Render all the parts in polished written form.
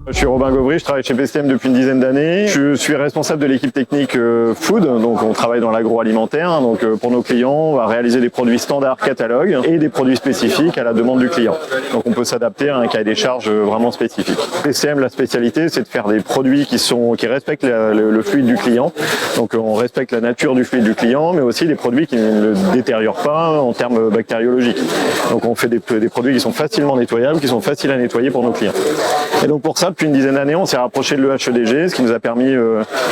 Je suis Robin Gauvry, je travaille chez PCM depuis une dizaine d'années. Je suis responsable de l'équipe technique Food, donc on travaille dans l'agroalimentaire. Donc pour nos clients, on va réaliser des produits standards catalogue et des produits spécifiques à la demande du client. Donc on peut s'adapter à un cahier des charges vraiment spécifique. PCM, la spécialité, c'est de faire des produits qui respectent le fluide du client. Donc on respecte la nature du fluide du client, mais aussi des produits qui ne le détériorent pas en termes bactériologiques. Donc on fait des produits qui sont facilement nettoyables, qui sont faciles à nettoyer pour nos clients. Et donc pour ça, depuis une dizaine d'années, on s'est rapproché de l'EHEDG, ce qui nous a permis,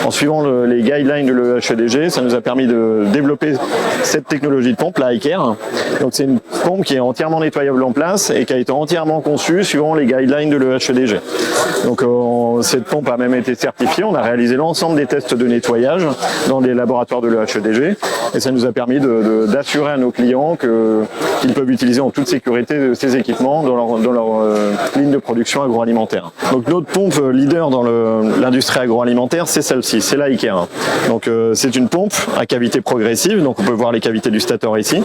en suivant les guidelines de l'EHEDG, ça nous a permis de développer cette technologie de pompe, la iCare. Donc c'est une pompe qui est entièrement nettoyable en place et qui a été entièrement conçue suivant les guidelines de l'EHEDG. Donc cette pompe a même été certifiée, on a réalisé l'ensemble des tests de nettoyage dans les laboratoires de l'EHEDG et ça nous a permis d'assurer à nos clients qu'ils peuvent utiliser en toute sécurité ces équipements dans leur ligne de production agroalimentaire. Donc notre pompe leader dans l'industrie agroalimentaire, c'est celle-ci, c'est la iCare. Donc c'est une pompe à cavité progressive, donc on peut voir les cavités du stator ici,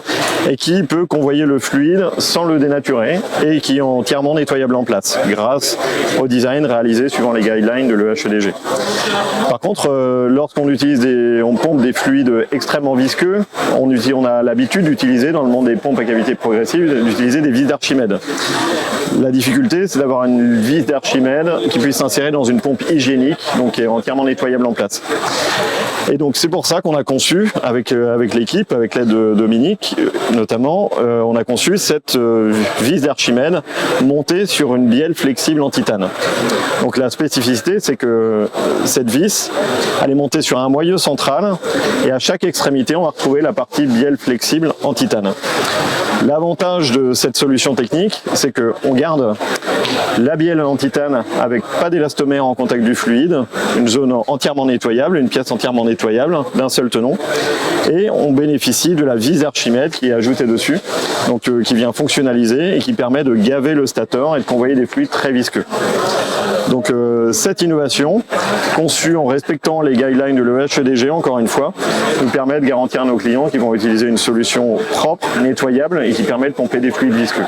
et qui peut convoyer le fluide sans le dénaturer et qui est entièrement nettoyable en place grâce au design réalisé suivant les guidelines de l'EHEDG. Par contre, lorsqu'on pompe des fluides extrêmement visqueux, on a l'habitude d'utiliser dans le monde des pompes à cavité progressive, d'utiliser des vis d'Archimède. La difficulté, c'est d'avoir une vis d'Archimède qui puisse s'insérer dans une pompe hygiénique, donc qui est entièrement nettoyable en place. Et donc c'est pour ça qu'on a conçu, avec l'équipe, avec l'aide de Dominique notamment, on a conçu cette vis d'Archimède montée sur une bielle flexible en titane. Donc la spécificité, c'est que cette vis, elle est montée sur un moyeu central et à chaque extrémité, on va retrouver la partie bielle flexible en titane. L'avantage de cette solution technique, c'est qu'on garde la bielle en titane avec pas d'élastomère en contact du fluide, une zone entièrement nettoyable, une pièce entièrement nettoyable d'un seul tenon, et on bénéficie de la vis d'Archimède qui est ajoutée dessus, donc qui vient fonctionnaliser et qui permet de gaver le stator et de convoyer des fluides très visqueux. Donc cette innovation, conçue en respectant les guidelines de l'EHEDG, encore une fois, nous permet de garantir à nos clients qu'ils vont utiliser une solution propre, nettoyable et qui permet de pomper des fluides visqueux.